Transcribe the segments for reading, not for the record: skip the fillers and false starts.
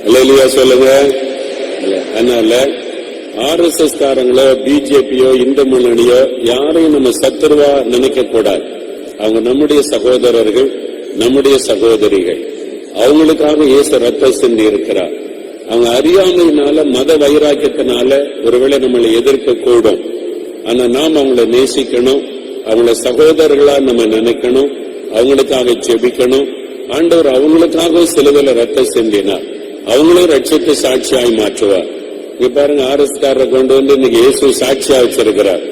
அல்லேலூயா சொல்லுங்க. அதனால RSS காரங்களோ பிஜேபியோ இந்து முன்னணியோ யாரையும் நம்ம சத்துருவா நினைக்க கூடாது. அவங்க நம்முடைய சகோதரர்கள், நம்முடைய சகோதரிகள். அவங்களுக்காக இயேசு ரத்தம் சிந்தி இருக்கிறார். அவங்க அறியாமையினால மத வைராக்கியத்தினால ஒருவேளை நம்மளை எதிர்க்க கூடும். ஆனா நாம் அவங்களை நேசிக்கணும், அவங்கள சகோதரர்களா நம்ம நினைக்கணும், அவங்களுக்காக ஜெபிக்கணும். ஆண்டவர் அவங்களுக்காக சிலுவையில ரத்தம் சிந்தினார், அவங்களும் ரட்சித்து சாட்சியாய் மாற்றுவார். இங்க பாருங்க, RS-காரரை கொண்டு வந்து இன்னைக்கு இயேசு சாட்சியா வச்சிருக்கிறார்.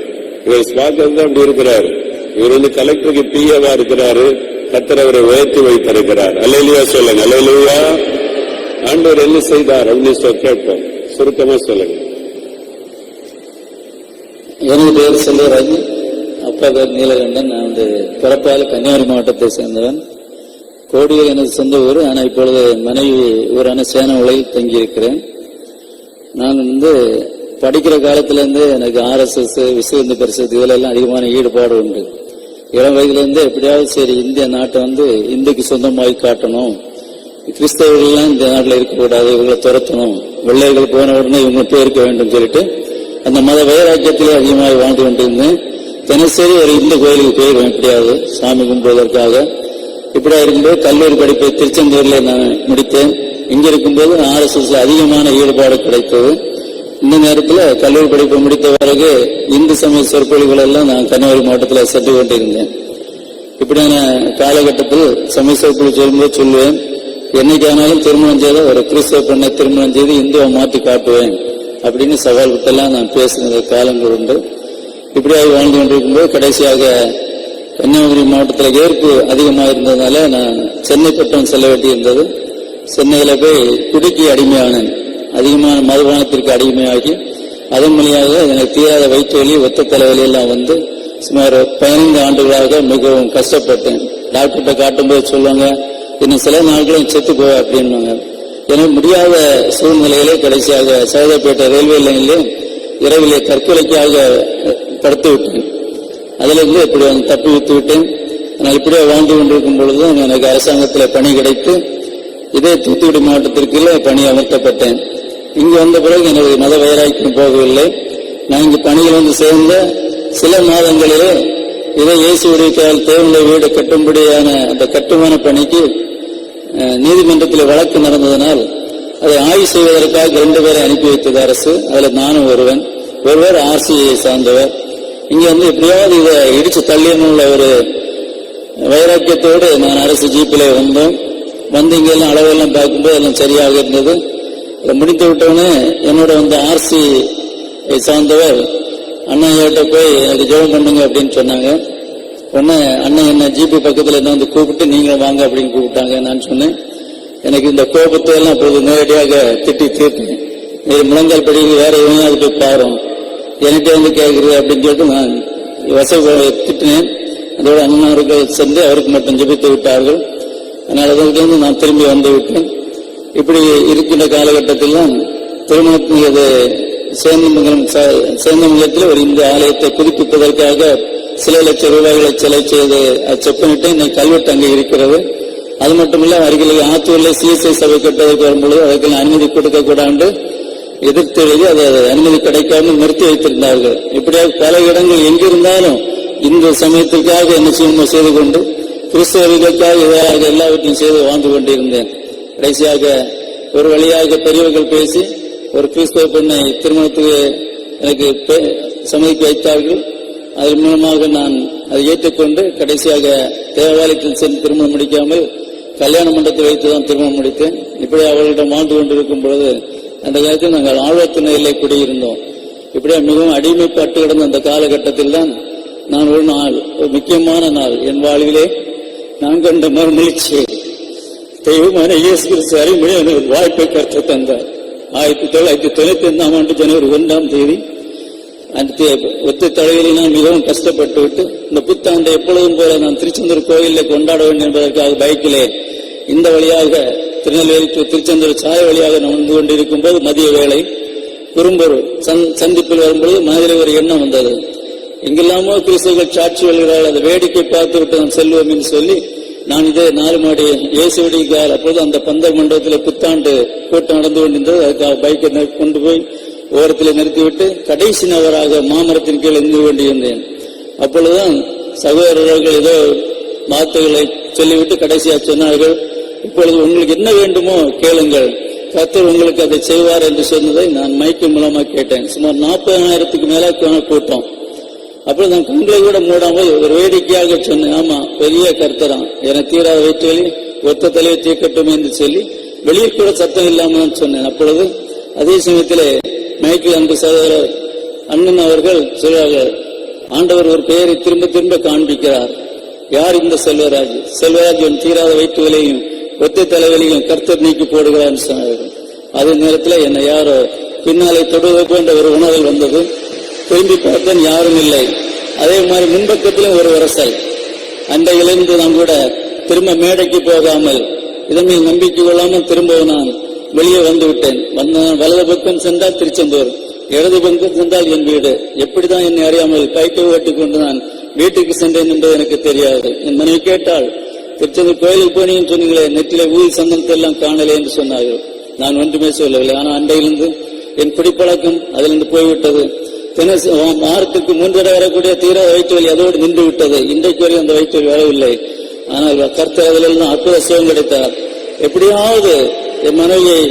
இவர் பார்க்கறது அப்படி இருக்கிறாரு. இவர் வந்து கலெக்டருக்கு பிஏவா இருக்கிறாரு. கர்த்தர் அவரை உயர்த்தி வைத்திருக்கிறார். அல்லேலூயா சொல்லுங்க. அல்லேலூயா. ஆண்டவர் என்ன செய்தார் அப்படின்னு கேட்போம். சுருக்கமா சொல்லுங்க. எனது பேர் செல்வராஜ், அப்பா பேர் நீலகண்டன். நான் வந்து பிறப்பால் கன்னியாகுமரி மாவட்டத்தை சேர்ந்தவன். கோடியில் எனது சொந்த ஊர். ஆனால் இப்பொழுது மனைவி ஊரான சேன உலையில் தங்கியிருக்கிறேன். நான் வந்து படிக்கிற காலத்திலேருந்து எனக்கு RSS, விஸ்வ இந்து பரிஷத் இதுல எல்லாம் அதிகமான ஈடுபாடு உண்டு. இளம் வயதிலிருந்து எப்படியாவது சரி இந்திய நாட்டை வந்து இந்துக்கு சொந்தமாகி காட்டணும், கிறிஸ்தவர்கள்லாம் இந்த நாட்டில் இருக்கக்கூடாது, இவங்களை துரத்தணும், வெள்ளைகள் போன உடனே இவங்க போயிருக்க வேண்டும் சொல்லிட்டு அந்த மத வைராக்கியத்திலே அதிகமாக வாழ்ந்து கொண்டிருந்தேன். தினசரி ஒரு இந்து கோயிலுக்கு போயிடுவேன் எப்படியாவது சாமி கும்பிடுவதற்காக. இப்படியா இருக்கும்போது கல்லூரி படிப்பை திருச்செந்தூர்ல நான் முடித்தேன். இங்க இருக்கும்போது RSS அதிகமான ஈடுபாடு கிடைத்தது. இந்த நேரத்தில் கல்லூரி படிப்பை முடித்த பிறகு இந்து சமய சொற்பொழிவுகள் எல்லாம் நான் கன்னியாகுமரி மாவட்டத்தில் சென்று கொண்டிருந்தேன். இப்படியான காலகட்டத்தில் சமய சொற்பொழிவு சொல்லும்போது சொல்லுவேன், என்னைக்கானாலும் திருமணம் செய்த ஒரு கிறிஸ்தவ பெண்ணை திருமணம் செய்து இந்துவை மாற்றி காட்டுவேன் அப்படின்னு சவால் விட்டெல்லாம் நான் பேசினது காலங்கள் உண்டு. இப்படியாக வாழ்ந்து கொண்டிருக்கும்போது கடைசியாக கன்னியாகுமரி மாவட்டத்தில் ஏற்பு அதிகமாக இருந்ததுனால நான் சென்னை பட்டம் செல்ல வேண்டியிருந்தது. சென்னையில போய் குடிக்கு அடிமையானேன். அதிகமான மதுபானத்திற்கு அடிமையாகி அதன் வழியாக எனக்கு தீராத வயிற்று வலி, ஒத்த தலைவலி எல்லாம் வந்து சுமார் 15 ஆண்டுகளாக மிகவும் கஷ்டப்பட்டேன். டாக்டர்கிட்ட காட்டும்போது சொல்லுவாங்க, இன்னும் சில நாட்களும் செத்து போவ அப்படின்வாங்க. எனக்கு முடியாத சூழ்நிலையிலே கடைசியாக சைதாப்பேட்டை ரயில்வே லைனிலே இரவிலே தற்கொலைக்காக படுத்து விட்டேன். அதிலிருந்து இப்படி வந்து தப்பி விட்டு விட்டேன். நான் இப்படியே வாழ்ந்து கொண்டிருக்கும் பொழுதும் எனக்கு அரசாங்கத்தில் பணி கிடைத்து இதே தூத்துக்குடி மாவட்டத்திற்கு பணி அமர்த்தப்பட்டேன். இங்கு வந்த பிறகு எனது மத வைராக்கியம் போகவில்லை. நான் இங்கு பணியில் வந்து சேர்ந்த சில மாதங்களிலே இதை இயேசுடைய தேவனுடைய வீடு கட்டும்படியான அந்த கட்டுமான பணிக்கு நீதிமன்றத்தில் வழக்கு நடந்ததனால் அதை ஆய்வு செய்வதற்காக 2 பேரை அனுப்பி வைத்தது அரசு. அதில் நானும் ஒருவர் RCஐ சார்ந்தவர். இங்க வந்து எப்படியாவது இதை இடிச்சு தள்ளியனுள்ள ஒரு வைராக்கியத்தோடு நான் அரசு ஜீப்பிலே வந்தோம். வந்து இங்கெல்லாம் அளவெல்லாம் பார்க்கும்போது எல்லாம் சரியாக இருந்தது. முடித்து விட்டோன்னே என்னோட வந்து RC சார்ந்தவர் அண்ணன் போய் எனக்கு ஜெபம் பண்ணுங்க அப்படின்னு சொன்னாங்க. உடனே அண்ணன் என்ன ஜிபி பக்கத்தில் என்ன வந்து கூப்பிட்டு நீங்களும் வாங்க அப்படின்னு கூப்பிட்டாங்க. நான் சொன்னேன், எனக்கு இந்த கோபத்தை எல்லாம் அப்போது நேரடியாக திட்டி தீர்த்தேன். முழங்கால் படிக்கு வேற எவனாவது போய் பாரும், என்கிட்ட வந்து கேட்குறது அப்படின்னு சொல்லிட்டு நான் வசதி திட்டினேன். அதோட அண்ணனவர்கள் சென்று அவருக்கு மட்டும் ஜெபித்து விட்டார்கள். அதனால வந்து நான் திரும்பி வந்து விட்டேன். இப்படி இருக்கின்ற காலகட்டத்தில் திருமணத்தின் சேந்தமங்கலத்தில் ஒரு இந்து ஆலயத்தை புதுப்பிப்பதற்காக சில லட்சம் ரூபாய்களை செலவு செய்து செப்பனிட்டு இன்னைக்கு கல்வெட்டு அங்கே இருக்கிறது. அது மட்டுமில்ல அருகில் ஆத்தூர்ல CSI சபை கட்டுவதற்கு வரும்பொழுது அதற்கு அனுமதி கொடுக்க கூடாது எதிர்த்து எழுதி அது அனுமதி கிடைக்காமல் நிறுத்தி வைத்திருந்தார்கள். இப்படியாக பல இடங்கள் எங்கிருந்தாலும் இந்து சமயத்திற்காக என்ன செய்து கொண்டு கிறிஸ்தவர்களுக்காக எதிராக எல்லாவற்றையும் செய்து வாழ்ந்து கொண்டிருந்தேன். கடைசியாக ஒரு வழியாக பெரியவர்கள் பேசி ஒரு கிறிஸ்தவ பெண்ணை திருமணத்துக்கு எனக்கு சம்மதிக்க வைத்தார்கள். அதன் மூலமாக நான் அதை ஏற்றுக்கொண்டு கடைசியாக தேவாலயத்தில் சென்று திருமணம் முடிக்காமல் கல்யாண மண்டபத்தை வைத்துதான் திருமணம் முடித்தேன். இப்படி அவர்களிடம் வாழ்ந்து கொண்டிருக்கும் பொழுது அந்த காலத்தில் நாங்கள் ஆழ்வார்த்திணையிலே குடியிருந்தோம். இப்படியா மிகவும் அடிமைப்பட்டு கிடந்த அந்த காலகட்டத்தில் தான் நான் ஒரு நாள், ஒரு முக்கியமான நாள் என் வாழ்விலே நான் கண்ட மறுமலர்ச்சி தெய்வமான இயேசு கிறிஸ்து அறிமுறையான ஒரு வாய்ப்பை கற்று தந்தார். 1995ஆம் ஆண்டு ஜனவரி 1ஆம் தேதி அந்த ஒத்த தலைவரில் நான் மிகவும் கஷ்டப்பட்டு விட்டு இந்த புத்தாண்டை எப்பொழுதும் போல நான் திருச்செந்தூர் கோயிலில் கொண்டாட வேண்டும் என்பதற்காக பைக்கிலே இந்த வழியாக திருநெல்வேலி திருச்செந்தூர் சாலை வழியாக நான் வந்து கொண்டிருக்கும் போது மதிய வேளை குறும்பொரு சந்திப்பில் வரும்பொழுது மனதில் ஒரு எண்ணம் வந்தது. எங்கெல்லாமோ கிறிஸ்தவர்கள் சாட்சி வருகிறார்கள், அதை வேடிக்கை பார்த்து விட்டு நாம் செல்வோம் என்று சொல்லி நான் இதே 4 மாடி இயேசுடிக்கால் அப்போது அந்த பந்தல் மண்டபத்தில் புத்தாண்டு கூட்டம் நடந்து கொண்டிருந்தது. அதுக்காக பைக்கை கொண்டு போய் ஓரத்தில் நிறுத்திவிட்டு கடைசி நபராக மாமரத்தின் கீழ் இருந்து கொண்டிருந்தேன். அப்பொழுதுதான் சகோதரர்கள் ஏதோ வார்த்தைகளை சொல்லிவிட்டு கடைசியாக சொன்னார்கள், இப்பொழுது உங்களுக்கு என்ன வேண்டுமோ கேளுங்கள், கர்த்தர் உங்களுக்கு அதை செய்வார் என்று சொன்னதை நான் மைக்கு மூலமா கேட்டேன். சுமார் 40,000க்கு மேல கூட்டம். அப்புறம் நான் கண்களை கூட மூடாமல் ஒரு வேடிக்கையாக சொன்னேன், ஆமா பெரிய கர்த்தரான் என தீராத வயிற்று வலி ஒத்த தலையை தீர்க்கட்டும் என்று சொல்லி வெளியே கூட சத்தம் இல்லாமல் சொன்னேன். அப்பொழுது அதே சமயத்திலே மைக்கில் அன்பு சகோதரர் அண்ணன் அவர்கள் சொல்வார்கள், ஆண்டவர் ஒரு பெயரை திரும்ப திரும்ப காண்பிக்கிறார். யார் இந்த செல்வராஜ்? செல்வராஜ் என் தீராத வயிற்று வலியையும் ஒத்த தலைவலியும் கர்த்தர் நீக்கி போடுகிறார் சொன்னார்கள். அதே நேரத்தில் என்னை யாரோ பின்னாலே தொடுவது போன்ற ஒரு உணர்வு வந்தது. திரும்பி பார்த்தேன், யாரும் இல்லை. அதே மாதிரி முன்பக்கத்திலும் ஒரு வரசல். அண்டையிலிருந்து நான் கூட திரும்ப மேடைக்கு போகாமல் இதன் மேல் நம்பிக்கை கொள்ளாமல் திரும்ப நான் வெளியே வந்து விட்டேன். வலது பக்கம் சென்றால் திருச்செந்தூர், இடது பக்கம் சென்றால் என் வீடு. எப்படிதான் என்னை அறியாமல் பைக்கை ஓட்டிக் கொண்டு நான் வீட்டுக்கு சென்றேன் என்பது எனக்கு தெரியாது. என் மனைவி கேட்டால், திருச்செந்தூர் கோயிலுக்கு போனீங்கன்னு சொன்னீங்களே, நெற்றிலே ஊதி சந்தனத்தை எல்லாம் காணலே என்று சொன்னார்கள். நான் ஒன்றுமே சொல்லவில்லை. ஆனால் அண்டையிலிருந்து என் குடிப்பழக்கம் அதிலிருந்து போய்விட்டது. வாரத்துக்கு 3 தடவை வரக்கூடிய தீராத வயிற்று வலி அதோடு நின்று விட்டது. இன்றைக்கு வரை அந்த வயிற்று வலி வரவில்லை. ஆனால் கர்த்தர் அதிலெல்லாம் அற்புத சுகம் கிடைத்தார். எப்படியாவது என் மனைவியை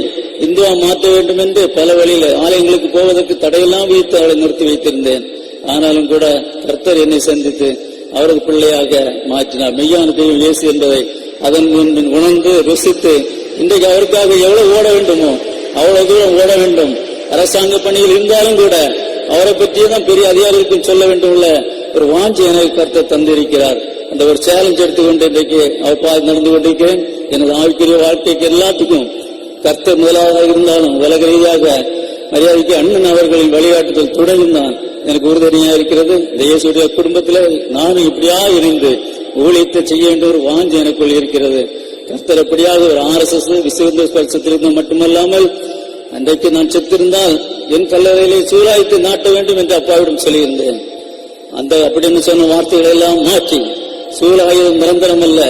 இந்துவா மாற்ற வேண்டும் என்று பல வழியில ஆலயங்களுக்கு போவதற்கு தடையெல்லாம் வைத்து அவளை நிறுத்தி வைத்திருந்தேன். ஆனாலும் கூட கர்த்தர் என்னை சந்தித்து அவரது பிள்ளையாக மாற்றினார். மெய்யான தெய்வம் இயேசு என்பதை அதன் முன் உணர்ந்து ருசித்து இன்றைக்கு அவருக்காக எவ்வளவு ஓட வேண்டுமோ அவ்வளவு தூரம் ஓட வேண்டும். அரசாங்க பணியில் இருந்தாலும் கூட அவரை பற்றியே தான் பெரிய அதிகாரிகளுக்கும் சொல்ல வேண்டும் உள்ள ஒரு வாஞ்சி எனக்கு கர்த்தர் தந்திருக்கிறார். அந்த ஒரு சேலஞ்ச் எடுத்துக்கொண்டு இன்றைக்கு அவர் பாதி நடந்து கொண்டிருக்கிறேன். எனது ஆவிக்குரிய வாழ்க்கைக்கு எல்லாத்துக்கும் கர்த்தர் முதலாவதாக இருந்தாலும் உலக ரீதியாக மரியாதைக்கு அண்ணன் அவர்களின் வழிகாட்டுதல் துணையும் தான் எனக்கு உறுதுணையா இருக்கிறது. இயேசுடைய குடும்பத்தில் நானும் இப்படியா இணைந்து ஊழியத்தை செய்ய வேண்டிய ஒரு வாஞ்சி எனக்குள் இருக்கிறது. கர்த்தர் எப்படியாக ஒரு RSS விசுவந்த ஸ்பர்சத்திலிருந்து மட்டுமல்லாமல் அன்றைக்கு நான் செத்திருந்தால் என் கல்லறையிலே சூழாய்த்து நாட்ட வேண்டும் என்று அப்பாவிடம் சொல்லியிருந்தேன். அந்த அப்படின்னு சொன்ன வார்த்தைகளை எல்லாம் மாற்றி சூழாயுது நிரந்தரம் அல்ல,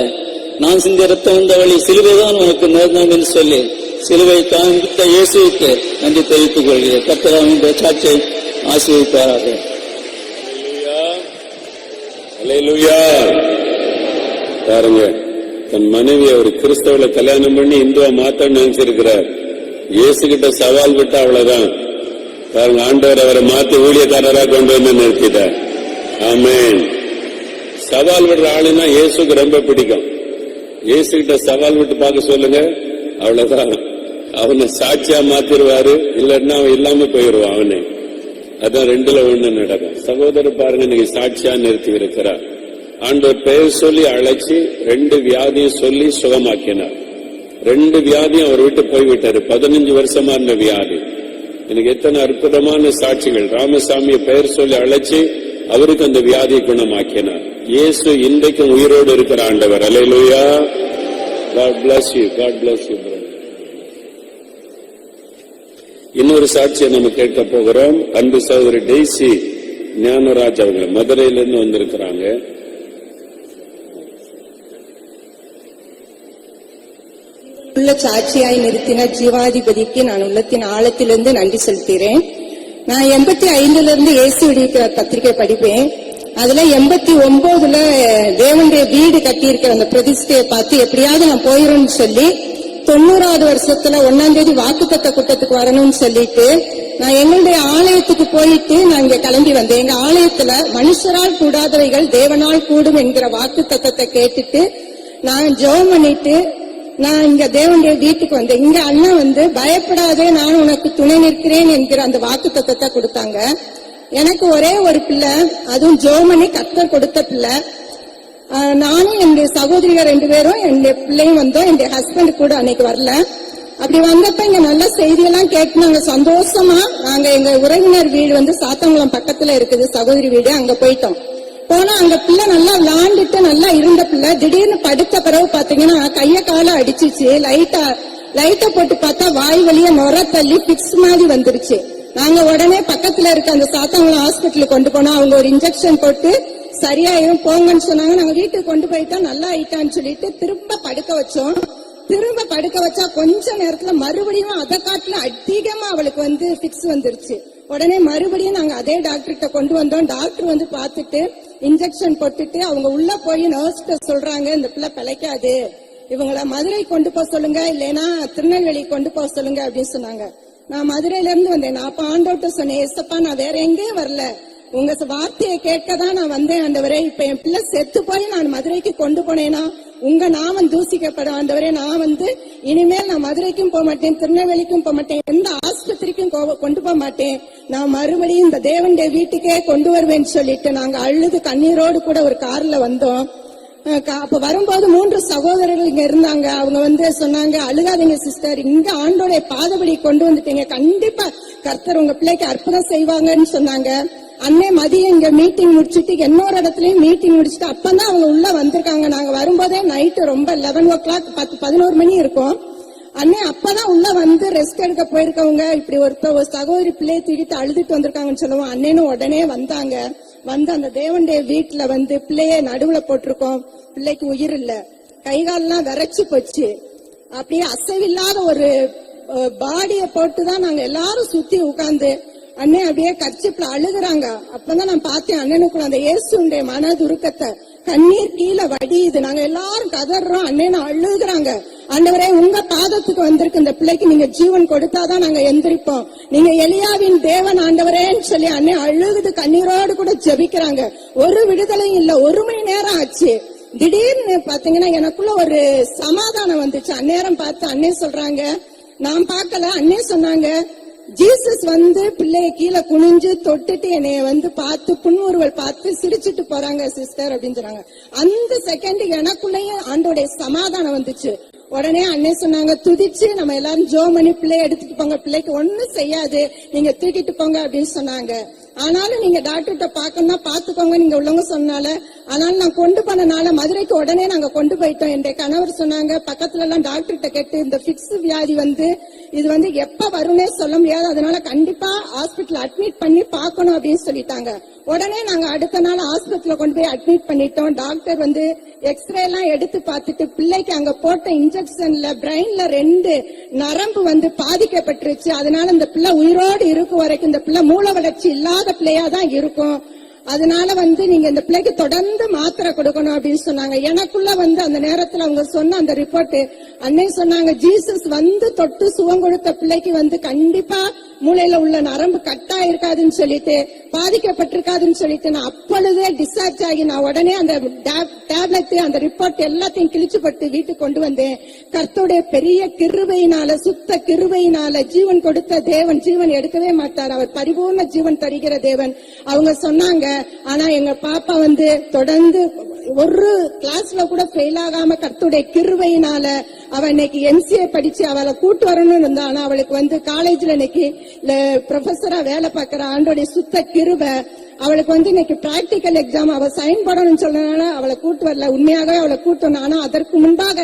நான் சிந்திய ரத்தம் வந்த வழி சிலுவைதான் உனக்கு நிரந்தரம் என்று சொல்லி சிலுவை காண்பித்த இயேசுவுக்கு நன்றி தெரிவித்துக் கொள்கிறேன். கர்த்தர் இந்த சாட்சியை ஆசீர்வதிப்பாராக. பாருங்க, தன் மனைவி ஒரு கிறிஸ்தவளை கல்யாணம் பண்ணி இந்துவா மாத்த நினைச்சிருக்கிறார். இயேசு கிட்ட சவால் விட்டு அவ்வளவுதான். பாருங்க, ஆண்டவர் அவரை மாத்தி ஊழியக்காரராக கொண்டு வந்து நிறுத்திட்டார். ஆமென். சவால் விடுற ஆளுன்னா இயேசுக்கு ரொம்ப பிடிக்கும். இயேசு கிட்ட சவால் விட்டு பார்க்க சொல்லுங்க, அவ்வளவுதான். அவனை சாட்சியா மாத்திருவாரு, இல்லன்னா அவன் இல்லாம போயிருவான் அவனை. அதான் 2ல 1 நடக்கும். சகோதரர் பாருங்க, இன்னைக்கு சாட்சியா நிறுத்தி இருக்கிறார். ஆண்டவர் பெயர் சொல்லி அழைச்சி 2 வியாதியும் சொல்லி சுகமாக்கினார். 2 வியாதியும் அவர் விட்டு போய்விட்டாரு. 15 வருஷமா இருந்த வியாதி. எனக்கு எத்தனை அற்புதமான சாட்சிகள். ராமசாமியை பெயர் சொல்லி அழைச்சி அவருக்கு அந்த வியாதியை குணமாக்கினார். இயேசு இன்றைக்கும் உயிரோடு இருக்கிற ஆண்டவர். அல்லேலூயா. God bless you. God bless you, brother. இன்னொரு சாட்சியை நம்ம கேட்க போகிறோம். அன்பு சகோதரி டெய்சி ஞானராஜ் அவங்க மதுரையிலிருந்து வந்திருக்கிறாங்க. உள்ள சாட்சியாய் நிறுத்தின ஜீவாதிபதிக்கு நான் உள்ளத்தின் ஆழத்திலிருந்து நன்றி செலுத்துகிறேன். நான் 85ல இருந்து இயேசு விடுவிக்கிற பத்திரிகை படிப்பேன். அதுல 89ல தேவனுடைய வீடு கட்டியிருக்கிற அந்த பிரதிஷ்டையை பார்த்து எப்படியாவது நான் போயிடும்னு சொல்லி 90வது வருஷத்துல 1ஆம் தேதி வாக்குத்தத்த கூட்டத்துக்கு வரணும்னு சொல்லிட்டு நான் எங்களுடைய ஆலயத்துக்கு போயிட்டு நான் இங்க கிளம்பி வந்தேன். எங்க ஆலயத்துல மனுஷரால் கூடாதவைகள் தேவனால் கூடும் என்கிற வாக்குத்தத்தத்தை கேட்டுட்டு நான் ஜெபம் பண்ணிட்டு நான் இங்க தேவனுடைய வீட்டுக்கு வந்தேன். இங்க அண்ணன் பயப்படாதே, நான் உனக்கு துணை நிற்கிறேன் என்கிற அந்த வாக்குத்தத்தத்தை கொடுத்தாங்க. எனக்கு ஒரே ஒரு பிள்ளை, அதுவும் ஜெர்மனி கர்த்தர் கொடுத்த பிள்ளை. நானும் என்னுடைய சகோதரிகள் 2 பேரும் என்னுடைய பிள்ளையும் வந்தோம். என்னுடைய ஹஸ்பண்ட் கூட அன்னைக்கு வரல. அப்படி வந்தப்ப இங்க நல்ல செய்தியெல்லாம் கேட்டு நாங்க சந்தோஷமா நாங்க எங்க உறவினர் வீடு சாத்தங்குளம் பக்கத்துல இருக்குது, சகோதரி வீடு. அங்க போயிட்டோம். போனா அங்க பிள்ளை நல்லா விளாண்டுட்டு நல்லா இருந்த பிள்ளை திடீர்னு படுத்த பிறகு பாத்தீங்கன்னா கைய கால அடிச்சிச்சு. லைட்டை போட்டு பார்த்தா வாய் வழியா நுர தள்ளி பிக்ஸ் மாதிரி வந்துருச்சு. நாங்க உடனே பக்கத்துல இருக்க அந்த சாத்தங்குளம் ஹாஸ்பிட்டலுக்கு கொண்டு போனோம். அவங்க ஒரு இன்ஜெக்ஷன் போட்டு சரியாயிரும் போங்கன்னு சொன்னாங்க. நாங்க வீட்டுக்கு கொண்டு போயிட்டோம், நல்லா ஆயிட்டான்னு சொல்லிட்டு திரும்ப படுக்க வச்சோம். திரும்ப படுக்க வச்சா கொஞ்ச நேரத்துல மறுபடியும் அதை காட்டில அதிகமா அவளுக்கு வந்து பிக்ஸ் வந்துருச்சு. உடனே மறுபடியும் நாங்க அதே டாக்டர்கிட்ட கொண்டு வந்தோம். டாக்டர் வந்து பார்த்துட்டு இன்ஜெக்ஷன் போட்டுட்டு அவங்க உள்ள போய் நர்ஸ்கிட்ட சொல்றாங்க, இந்த பிள்ளை பிழைக்காது, இவங்கள மதுரை கொண்டு போக சொல்லுங்க, இல்லைன்னா திருநெல்வேலி கொண்டு போக சொல்லுங்க அப்படின்னு சொன்னாங்க. நான் மதுரையில இருந்து வந்தேன். நான் அப்ப ஆண்டவர்கிட்ட சொன்னேன், ஏசப்பா நான் வேற எங்கேயும் வரல, உங்க வார்த்தையை கேட்கதான் நான் வந்தேன் ஆண்டவரே. இப்ப என் பிள்ளை செத்து போய் நான் மதுரைக்கு கொண்டு போனேன்னா உங்க நாமம் தூசிக்கப்படும் ஆண்டவரே. நான் வந்து இனிமேல் நான் மதுரைக்கும் போக மாட்டேன், திருநெல்வேலிக்கும் போக மாட்டேன், எந்த ஆஸ்பத்திரிக்கும் கொண்டு போக மாட்டேன், நான் மறுபடியும் இந்த தேவனுடைய வீட்டுக்கே கொண்டு வருவேன்னு சொல்லிட்டு நாங்க அழுது கண்ணீரோடு கூட ஒரு கார்ல வந்தோம். அப்ப வரும்போது 3 சகோதரர்கள் இங்க இருந்தாங்க. அவங்க வந்து சொன்னாங்க, அழுகாதீங்க சிஸ்டர், இங்க ஆண்டோடைய பாதபடி கொண்டு வந்துட்டீங்க, கண்டிப்பா கர்த்தர் உங்க பிள்ளைக்கு அற்புதம் செய்வாங்கன்னு சொன்னாங்க. அன்னை மதியம் இங்க மீட்டிங் முடிச்சுட்டு இன்னொரு இடத்துலயும் மீட்டிங் முடிச்சுட்டு அப்பதான் அவங்க உள்ள வந்திருக்காங்க. நாங்க வரும்போதே நைட்டு ரொம்ப 11 o'clock 11 மணி இருக்கும். அன்னை அப்பதான் உள்ள வந்து ரெஸ்ட் எடுக்க போயிருக்கவங்க. இப்படி ஒரு சகோதரி பிள்ளையை தூக்கிட்டு அழுதுட்டு வந்திருக்காங்கன்னு சொல்லுவோம். அண்ணனும் உடனே வந்தாங்க. வந்து அந்த தேவனுடைய வீட்டுல வந்து பிள்ளைய நடுவுல போட்டிருக்கோம். பிள்ளைக்கு உயிர் இல்ல, கைகாலெல்லாம் விரைச்சு போச்சு. அப்படியே அசைவில்லாத ஒரு பாடிய போட்டுதான் நாங்க எல்லாரும் சுத்தி உட்கார்ந்து அண்ணே அப்படியே கர்ச்சிப்ல அழுகுறாங்க. அப்பதான் நான் பார்த்தேன் அண்ணனுக்குள்ள அந்த இயேசுடைய மனதுருக்கத்தை, கண்ணீர் கீழே வடியுது. நாங்க எல்லாரும் கதறோம், அண்ணன் அழுகுறாங்க. ஆண்டவரே உங்க பாதத்துக்கு வந்திருக்கு இந்த பிள்ளைக்கு நீங்க ஜீவன் கொடுத்தாதான் நாங்க எந்திரிப்போம், நீங்க எலியாவின் தேவன் ஆண்டவரேன்னு சொல்லி அண்ணன் அழுகுது, கண்ணீரோடு கூட ஜெபிக்கிறாங்க. ஒரு விடுதலையும் இல்ல. 1 மணி நேரம் ஆச்சு. திடீர்னு பாத்தீங்கன்னா எனக்குள்ள ஒரு சமாதானம் வந்துச்சு. அந்நேரம் பார்த்து அண்ணே சொல்றாங்க, நான் பார்க்கல, அண்ணே சொன்னாங்க, ஜீசஸ் வந்து பிள்ளைய கீழே குனிஞ்சு தொட்டுட்டு என்னைய வந்து பார்த்து புன்முறுவல் பார்த்து சிரிச்சுட்டு போறாங்க சிஸ்டர் அப்படின்னு சொன்னாங்க. அந்த செகண்ட் எனக்குள்ளேயே ஆண்டோடைய சமாதானம் வந்துச்சு. உடனே அண்ணே சொன்னாங்க, துதிச்சு நம்ம எல்லாரும் ஜோம் பண்ணி பிள்ளைய எடுத்துட்டு போங்க, பிள்ளைக்கு ஒண்ணும் செய்யாது, நீங்க தூக்கிட்டு போங்க அப்படின்னு சொன்னாங்க. ஆனாலும் நீங்க டாக்டர்கிட்ட பாக்கணும்னா பாத்துக்கோங்க நீங்க உள்ளவங்க சொன்னால. ஆனாலும் நான் கொண்டு போனனால மதுரைக்கு உடனே நாங்க கொண்டு போயிட்டோம். என்னுடைய கணவர் சொன்னாங்க, பக்கத்துல எல்லாம் டாக்டர்கிட்ட கேட்டு இந்த பிக்ஸ் வியாதி வந்து இது வந்து எப்ப வரும்னே சொல்ல முடியாது, அதனால கண்டிப்பா ஹாஸ்பிட்டல் அட்மிட் பண்ணி பாக்கணும் அப்படின்னு சொல்லிட்டாங்க. உடனே நாங்க அடுத்த நாள் ஹாஸ்பிட்டல்ல கொண்டு போய் அட்மிட் பண்ணிட்டோம். டாக்டர் வந்து எக்ஸ்ரே எல்லாம் எடுத்து பார்த்துட்டு பிள்ளைக்கு அங்க போட்ட இன்ஜெக்ஷன்ல பிரெயின்ல 2 நரம்பு வந்து பாதிக்கப்பட்டுருச்சு. அதனால இந்த பிள்ளை உயிரோடு இருக்கும் வரைக்கும் இந்த பிள்ளை மூல வளர்ச்சி இல்லாத பிள்ளையா தான் இருக்கும். அதனால வந்து நீங்க இந்த பிள்ளைக்கு தொடர்ந்து மாத்திரை கொடுக்கணும் அப்படின்னு சொன்னாங்க. எனக்குள்ள வந்து அந்த நேரத்துல அவங்க சொன்ன அந்த ரிப்போர்ட் அன்னை சொன்னாங்க, ஜீசஸ் வந்து தொட்டு சுகம் கொடுத்த பிள்ளைக்கு வந்து கண்டிப்பா மூளையில உள்ள நரம்பு கட்டா இருக்காதுன்னு சொல்லிட்டு பாதிக்கப்பட்டிருக்காதுன்னு சொல்லிட்டு நான் அப்பொழுதே டிஸ்சார்ஜ் ஆகி நான் உடனே அந்த டேப்லெட் அந்த ரிப்போர்ட் எல்லாத்தையும் கிழிச்சு போட்டு வீட்டுக்கு கொண்டு வந்தேன். கர்த்தருடைய பெரிய கிருபையினால, சுத்த கிருபையினால ஜீவன் கொடுத்த தேவன் ஜீவன் எடுக்கவே மாட்டார், அவர் பரிபூர்ண ஜீவன் தருகிற தேவன். அவங்க சொன்னாங்க, ஆனா எங்க பாப்பா வந்து தொடர்ந்து ஒரு கிளாஸ்ல கூட ஃபெயில் ஆகாம கர்த்தருடைய கிருபையினால அவ இன்னைக்கு MCA படிச்சு அவளை கூட்டு வரணும்னு இருந்தா, ஆனா அவளுக்கு வந்து காலேஜ்ல இன்னைக்கு ப்ரொஃபஸரா வேலை பார்க்கிற ஆண்டோடைய சுத்த கிருபை. அவளுக்கு வந்து இன்னைக்கு பிராக்டிக்கல் எக்ஸாம் அவ சைன் போடணும்னு சொன்னனால அவளை கூட்டு வரல. உண்மையாகவே அவளை கூட்டு வந்தா. ஆனா அதற்கு முன்பாக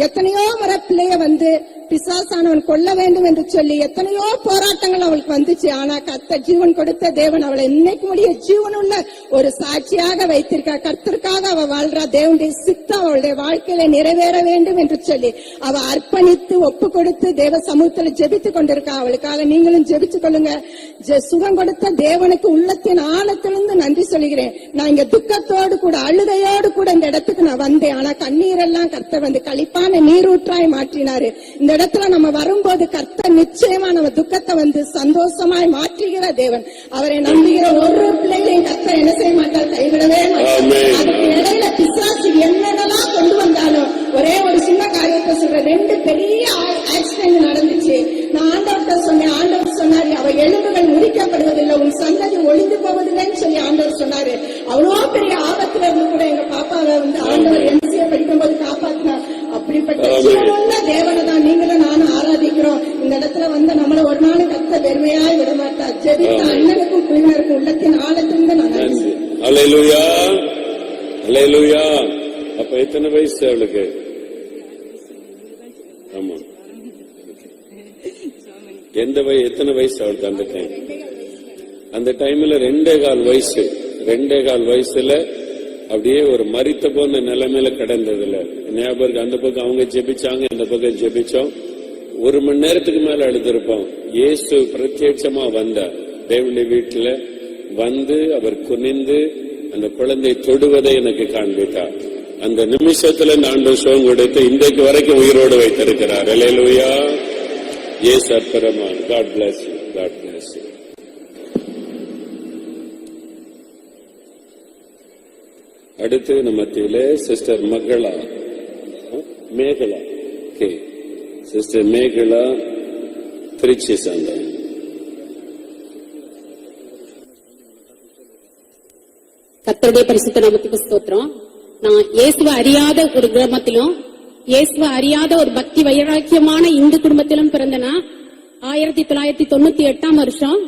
எத்தனையோ முறை பிள்ளைய வந்து பிசாசானவன் கொல்ல வேண்டும் என்று சொல்லி எத்தனையோ போராட்டங்கள் அவளுக்கு வந்துச்சு. ஆனா கர்த்தர் ஜீவன் கொடுத்த தேவன் அவளை இன்னைக்கு முடிய ஜீவனுள்ள ஒரு சாட்சியாக வைத்திருக்கா. கர்த்தருக்காக அவ வாழ்றா. தேவனுடைய சித்தம் அவளுடைய வாழ்க்கையில நிறைவேற வேண்டும் என்று சொல்லி அவ அர்ப்பணித்து ஒப்பு கொடுத்து தேவ சமூகத்துல ஜெபித்து கொண்டிருக்கா. அவளுக்காக நீங்களும் ஜெபிச்சு கொள்ளுங்க. சுகம் கொடுத்த தேவனுக்கு உள்ளத்தின் ஆழத்திலிருந்து நன்றி சொல்லுகிறேன். நான் இங்க துக்கத்தோடு கூட அழுதையோடு கூட இந்த இடத்துக்கு நான் வந்தேன். ஆனா கண்ணீரெல்லாம் கர்த்தர் வந்து களிப்பான நீரூற்றாய் மாற்றினாரு. இந்த இடத்துல நம்ம வரும்போது கர்த்தர் நிச்சயமா நம்ம துக்கத்தை வந்து சந்தோஷமாய் மாற்றுகிற தேவன். அவரை நம்புகிற ஒரு பிள்ளைகளையும் கர்த்தர் என்ன செய்ய மாட்டார், கைவிடவே மாட்டார். அதுக்கு இடையில பிசாசு என்னென்னலாம் கொண்டு வந்தாலும் ஒரே ஒரு சின்ன காரியத்தை சொல்ற, 2 பெரிய ஆக்சிடென்ட் நடந்துச்சு. நான் ஆண்டவர்கிட்ட சொன்னேன். ஆண்டவர் சொன்னாரு, அவ எலும்புகள் முறிக்கப்படுவதில்லை, உன் சந்ததி ஒளிந்து போவதில்லைன்னு சொல்லி ஆண்டவர் சொன்னாரு. அவ்வளோ பெரிய ஆபத்துல இருந்து கூட எங்க பாப்பாவை வந்து ஆண்டவர் MCA படிக்கும் போது காப்பாத்தினார். அப்படிப்பட்ட ஜீவனுள்ள தேவனை தான் நீங்களும் நானும் ஆராதிக்கிறோம். இந்த இடத்துல வந்து நம்மள ஒரு நாள் கர்த்தர் வெறுமையாய் விட மாட்டார். ஜெபித்த அண்ணனுக்கும் பிள்ளைகளுக்கும் உள்ளத்தின் ஆழத்திலிருந்து நான் நன்றி. அல்லேலூயா, அல்லேலூயா. அப்ப எத்தனை வயசு அவளுக்கு? ஆமா, எத்தனை வயசு அவளுக்கு அந்த டைம்? அந்த டைம்ல 2.25 வயசு. 2.25 வயசுல அப்படியே ஒரு மரித்த போன நிலைமையில கிடந்ததுல ஞாபகம். அந்த பக்கம் அவங்க ஜெபிச்சாங்க, இந்த பக்கம் ஜெபிச்சோம். 1 மணி நேரத்துக்கு மேல அழுதிருப்போம். இயேசு பிரத்யட்சமா வந்தார். தேவனுடைய வீட்டுல வந்து அவர் குனிந்து அந்த குழந்தை தொடுவதை எனக்கு காண்பித்தார். அந்த நிமிஷத்துல நான் சுகம் கொடுத்து இன்றைக்கு வரைக்கும் உயிரோடு வைத்திருக்கிறார். அல்லேலூயா. இயேசு அற்புதமான். God bless you. God bless you. அடுத்து நம்ம மத்தியில sister Megala. Okay, sister Megala Trichy சார்ந்தவங்க. கர்த்தருடைய பரிசுத்த நாமத்துக்கு ஸ்தோத்திரம். நான் இயேசுவை அறியாத ஒரு கிராமத்திலும் இயேசுவை அறியாத ஒரு பக்தி வைராக்கியமான இந்து குடும்பத்திலும் பிறந்தனா. 1998 வருஷம்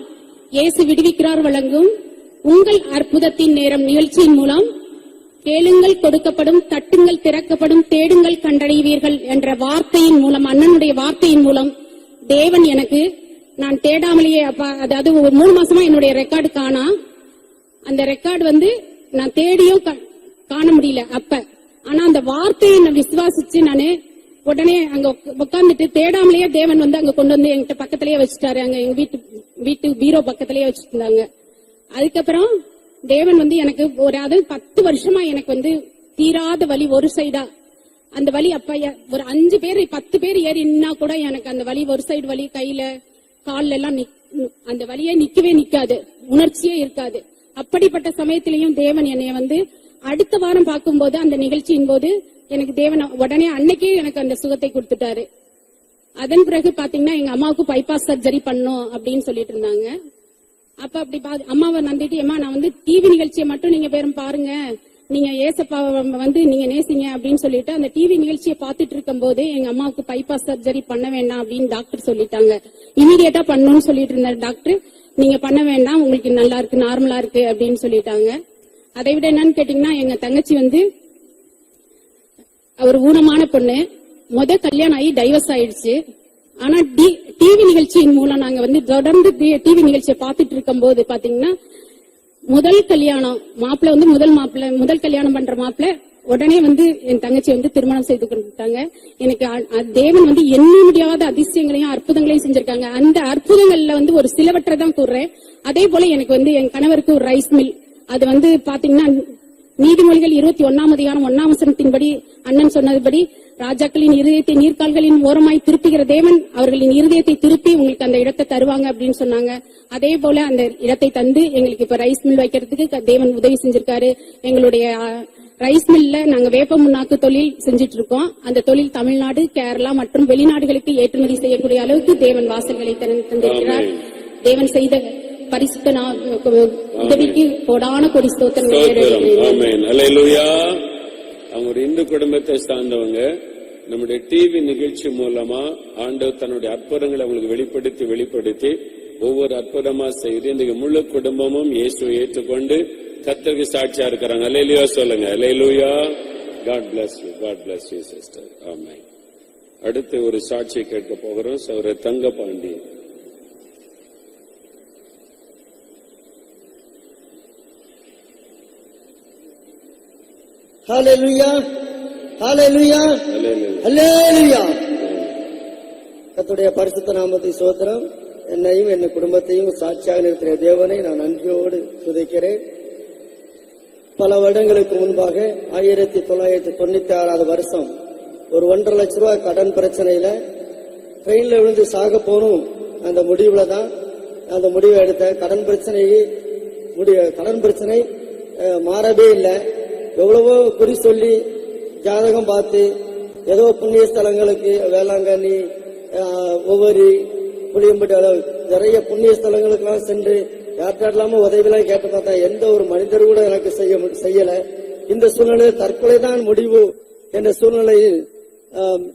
இயேசு விடுவிக்கிறார் வழங்கும் உங்கள் அற்புதத்தின் நேரம் நிகழ்ச்சியின் மூலம் கேளுங்கள் கொடுக்கப்படும், தட்டுங்கள் திறக்கப்படும், தேடுங்கள் கண்டடைவீர்கள் என்ற வார்த்தையின் மூலம், அண்ணனுடைய வார்த்தையின் மூலம் தேவன் எனக்கு, நான் தேடாமலேயே அதாவது ஒரு 3 மாசமா என்னுடைய ரெக்கார்டு காணா. அந்த ரெக்கார்டு நான் தேடியும் காண முடியல அப்ப. ஆனா அந்த வார்த்தையை நான் விசுவாசிச்சு நானு உடனே அங்க உட்கார்ந்துட்டு தேடாமலேயே தேவன் அங்க கொண்டு வந்து என்கிட்ட பக்கத்திலேயே வச்சுட்டாரு. அங்க எங்க வீட்டு பீரோ பக்கத்திலேயே வச்சுட்டு இருந்தாங்க. அதுக்கப்புறம் தேவன் எனக்கு அதாவது 10 வருஷமா எனக்கு தீராத வலி ஒரு சைடா. அந்த வலி அப்ப ஒரு 5 பேர் 10 பேர் ஏறி நின்னா கூட எனக்கு அந்த வலி ஒரு சைடு வலி, கையில கால்ல எல்லாம் அந்த வலியே நிக்கவே நிக்காது, உணர்ச்சியே இருக்காது. அப்படிப்பட்ட சமயத்திலையும் தேவன் என்னைய அடுத்த வாரம் பார்க்கும்போது அந்த நிகழ்ச்சியின் போது எனக்கு தேவன் உடனே அன்னைக்கே எனக்கு அந்த சுகத்தை கொடுத்துட்டாரு. அதன் பிறகு பாத்தீங்கன்னா எங்க அம்மாவுக்கு பைபாஸ் சர்ஜரி பண்ணும் அப்படின்னு சொல்லிட்டு இருந்தாங்க. அப்ப அப்படி அம்மாவை நம்பிட்டு, அம்மா நான் டிவி நிகழ்ச்சியை மட்டும் நீங்க பேரும் பாருங்க, நீங்க ஏசப்பாவை நீங்க நேசிங்க அப்படின்னு சொல்லிட்டு அந்த டிவி நிகழ்ச்சியை பாத்துட்டு இருக்கும் போது எங்க அம்மாவுக்கு பைபாஸ் சர்ஜரி பண்ண வேண்டாம் அப்படின்னு டாக்டர் சொல்லிட்டாங்க. இமீடியட்டா பண்ணணும்னு சொல்லிட்டு இருந்தாரு டாக்டர். நீங்க பண்ண வேண்டாம், உங்களுக்கு நல்லா இருக்கு, நார்மலா இருக்கு அப்படின்னு சொல்லிட்டாங்க. அதை விட என்னன்னு கேட்டீங்கன்னா, எங்க தங்கச்சி ஒரு ஊனமான பொண்ணு. கல்யாணம் ஆகி டைவர்ஸ் ஆயிடுச்சு. ஆனா டிவி நிகழ்ச்சியின் மூலம் நாங்க தொடர்ந்து டிவி நிகழ்ச்சியை பாத்துட்டு இருக்கும் போது பாத்தீங்கன்னா, முதல் கல்யாணம் மாப்பிள்ள முதல் கல்யாணம் பண்ற மாப்பிள்ள உடனே என் தங்கச்சி திருமணம் செய்து கொடுத்தாங்க. எனக்கு தேவன் எண்ண முடியாத அதிசயங்களையும் அற்புதங்களையும் செஞ்சிருக்காங்க. அந்த அற்புதங்கள்ல ஒரு சிலவற்றை தான் கூறுறேன். அதே போல எனக்கு என் கணவருக்கு ஒரு ரைஸ் மில், அது பாத்தீங்கன்னா நீதிமொழிகள் 21ஆம் அதிகாரம் 1ஆம் வசனத்தின்படி அண்ணன் சொன்னதுபடி, ராஜாக்களின் இருதயத்தை நீர்க்கால்களின் ஓரமாய் திருப்புகிற தேவன் அவர்களின் இருதயத்தை திருப்பி உங்களுக்கு அந்த இடத்தை தருவாங்க அப்படின்னு சொன்னாங்க. அதே போல அந்த இடத்தை தந்து எங்களுக்கு இப்ப ரைஸ் மில் வைக்கிறதுக்கு தேவன் உதவி செஞ்சிருக்காரு. எங்களுடைய ரைஸ் மில்ல நாங்க வேப்ப முன்னாக்கு தொழில் செஞ்சிட்டு இருக்கோம். அந்த தொழில் தமிழ்நாடு, கேரளா மற்றும் வெளிநாடுகளுக்கு ஏற்றுமதி செய்யக்கூடிய அளவுக்கு தேவன் வாசல்களை தந்திருக்கிறார். தேவன் செய்த பரிசுத்த உதவிக்கு கோடான கொடி ஸ்தோத்திரம். அவங்க ஒரு இந்து குடும்பத்தை சார்ந்தவங்க. நம்முடைய டிவி நிகழ்ச்சி மூலமா ஆண்டவர் தன்னுடைய அற்புதங்களை அவங்களுக்கு வெளிப்படுத்தி ஒவ்வொரு அற்புதமா செய்து இன்றைக்கு முழு குடும்பமும் இயேசுவை ஏற்றுக்கொண்டு கர்த்தருக்கு சாட்சியா இருக்கிறாங்க. அல்லேலூயா சொல்லுங்க. அல்லேலூயா. God bless you. God bless you sister. Amen. அடுத்து ஒரு சாட்சியை கேட்க போகிறோம். சௌர தங்கபாண்டி. ஹல்லேலூயா, ஹல்லேலூயா, ஹல்லேலூயா. கர்த்தருடைய பரிசுத்த நாமத்தை ஸ்தோத்திரம். என்னையும் என் குடும்பத்தையும் சாட்சியாக நிறுத்திய தேவனை நான் நன்றியோடு துதிக்கிறேன். பல வருடங்களுக்கு முன்பாக 1996 வருஷம் ஒரு 1.5 லட்ச ரூபாய் கடன் பிரச்சனையில ட்ரெயின்ல விழுந்து சாக போனும் அந்த முடிவுல தான் அந்த முடிவை எடுத்த. கடன் பிரச்சனை மாறவே இல்லை. எவ்வளவோ குறி சொல்லி ஜாதகம் பார்த்து ஏதோ புண்ணிய ஸ்தலங்களுக்கு வேளாங்கண்ணி, ஒவ்வொரு புளியம்பட்டி நிறைய புண்ணிய ஸ்தலங்களுக்கு எல்லாம் சென்று யார்கிட்டலாம உதவிலாம் கேட்டு பார்த்தா எந்த ஒரு மனிதர் கூட எனக்கு செய்யல. இந்த சூழ்நிலையில் தற்கொலை தான் முடிவு என்ற சூழ்நிலையில்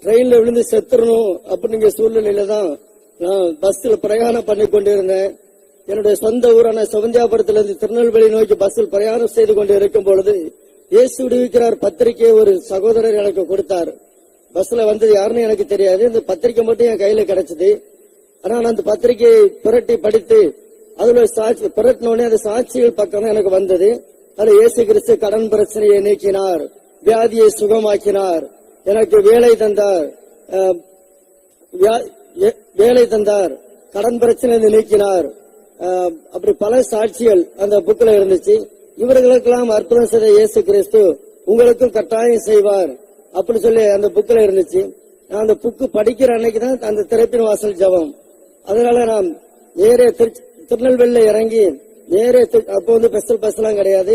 ட்ரெயின்ல விழுந்து செத்துறணும் அப்படிங்கிற சூழ்நிலையில தான் நான் பஸ்ஸில் பிரயாணம் பண்ணி கொண்டிருந்தேன். என்னுடைய சொந்த ஊரான சிவந்தியாபுரத்திலிருந்து திருநெல்வேலி நோக்கி பஸ்ஸில் பிரயாணம் செய்து கொண்டு இருக்கும் பொழுது இயேசு விடுவிக்கிறார் பத்திரிகை ஒரு சகோதரர் எனக்கு கொடுத்தார். பஸ்ல வந்தது யாருன்னு எனக்கு தெரியாது. இந்த பத்திரிகை மட்டும் என் கையில கிடைச்சது. ஆனால் அந்த பத்திரிகையை புரட்டி படித்து அதுல சாட்சி புரட்டினோடனே அந்த சாட்சிகள் பக்கம் எனக்கு வந்தது. அதுல இயேசு கிறிஸ்து கடன் பிரச்சனையை நீக்கினார், வியாதியை சுகமாக்கினார், எனக்கு வேலை தந்தார், வேலை தந்தார், கடன் பிரச்சனை நீக்கினார். அப்படி பல சாட்சிகள் அந்த புக்ல இருந்துச்சு. இவர்களுக்கெல்லாம் அற்புதம் செய்த இயேசு கிறிஸ்து உங்களுக்கும் கட்டாயம் செய்வார் அப்படி சொல்லி அந்த புக்ல இருந்துச்சு. நான் அந்த புக்கு படிக்கிற அன்னைக்கு தான் அந்த திறப்பின் வாசல் ஜபம். அதனால நான் நேரே திருநெல்வேலியில இறங்கி நேரே அப்போ ஸ்பெஷல் பஸ் எல்லாம் கிடையாது,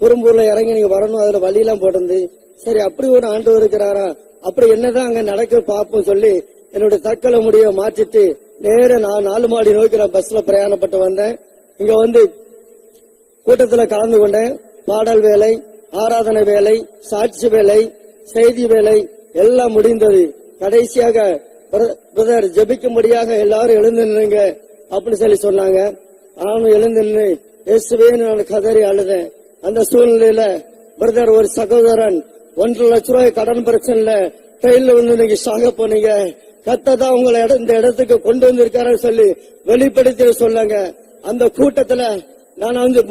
குறும்பூர்ல இறங்கி நீங்க வரணும், அதுல வழியெல்லாம் போட்டிருந்து சரி அப்படி ஒரு ஆண்டவர் இருக்கிறாரா, அப்படி என்னதான் அங்க நடக்க பார்ப்போம் சொல்லி என்னோட தற்கொலை முடிவை மாற்றிட்டு நேர நான் 4 மாடி நோக்கி நான் பஸ்ல பிரயாணப்பட்டு வந்தேன். இங்க வந்து கூட்டத்துல கலந்து கொண்டேன். பாடல் வேலை, ஆராதனை வேலை, சாட்சி வேலை, செய்தி வேலை எல்லாம் முடிந்தது. கடைசியாக பிரதர் ஜெபிக்கும்படியாக எல்லாரும் எழுந்து நின்னுங்க அப்படின்னு சொல்லி சொன்னாங்க. நானும் எழுந்து நின்று இயேசுவே நான் கதறி அழுதேன். அந்த சூழ்நிலையில பிரதர் ஒரு சகோதரன் 1.5 லட்ச ரூபாய் கடன் பிரச்சனைல ட்ரெயின்ல வந்து நீங்க சாக போனீங்க, கர்த்தர் உங்களை இந்த இடத்துக்கு கொண்டு வந்திருக்காரு சொல்லி வெளிப்படுத்தி சொன்னாங்க. அந்த கூட்டத்துல நான் வந்து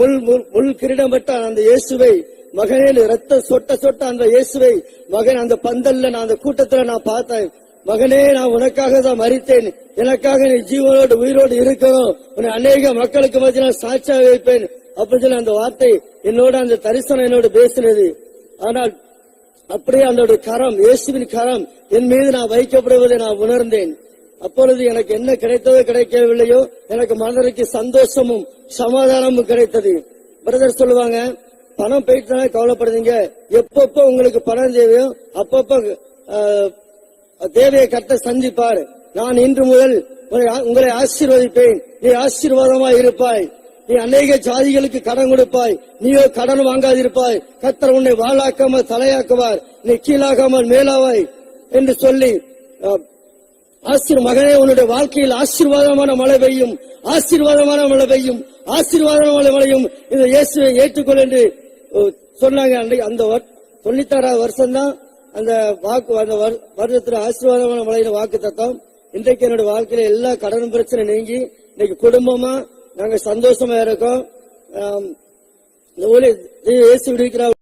முள் கிரீடம் பட்ட அந்த இயேசுவை மகனில் ரத்த சொட்ட சொட்ட அந்த இயேசுவை மகன் அந்த பந்தல்ல நான் அந்த கூட்டத்துல நான் பார்த்தேன். மகனே, நான் உனக்காக தான் மரித்தேன், எனக்காக நீ ஜீவனோடு உயிரோடு இருக்கணும், உன்னை அநேக மக்களுக்கு மத்தியில் சாட்சியாக வைப்பேன் அப்படின்னு சொல்லி அந்த வார்த்தை என்னோட அந்த தரிசனம் என்னோடு பேசினது. ஆனால் அப்படியே அந்த கரம், இயேசுவின் கரம் என் மீது நான் வைக்கப்படுவதை நான் உணர்ந்தேன். அப்பொழுது எனக்கு என்ன கிடைத்ததோ கிடைக்கவில்லையோ எனக்கு மனதிற்கு சந்தோஷமும் சமாதானமும் கிடைத்தது. பிரதர் சொல்லுவாங்க, பணம் போயிட்டு கவலைப்படுறீங்க, எப்பப்போ உங்களுக்கு பணம் தேவையோ அப்பப்போ தேவையை கட்ட சந்திப்பார். நான் இன்று முதல் உங்களை ஆசீர்வதிப்பேன், நீ ஆசீர்வாதமாய் இருப்பாய், நீ அநேக ஜாதிகளுக்கு கடன் கொடுப்பாய், நீயோ கடன் வாங்காதிருப்பாய், கர்த்தர் உன்னை வாளாக்காமல் தலையாக்குவார், நீ கீழாகாமல் மேலாவாய் என்று சொல்லி மகனே, உன்னுடைய வாழ்க்கையில் ஆசீர்வாதமான மழை பெய்யும், ஆசீர்வாதமான மழை பெய்யும், ஆசீர்வாதமான மழையும் இந்த இயேசுவை ஏற்றுக்கொள் என்று சொன்னாங்க. அந்த 96வது வருஷம் தான் அந்த வாக்கு, அந்த வருடத்துல ஆசீர்வாதமான மழையில வாக்கு தத்தம். இன்றைக்கு என்னோட வாழ்க்கையில எல்லா கடன் பிரச்சனை நீங்கி இன்னைக்கு குடும்பமா நாங்க சந்தோஷமா இருக்கோம். இயேசு விடுவிக்கிறார்.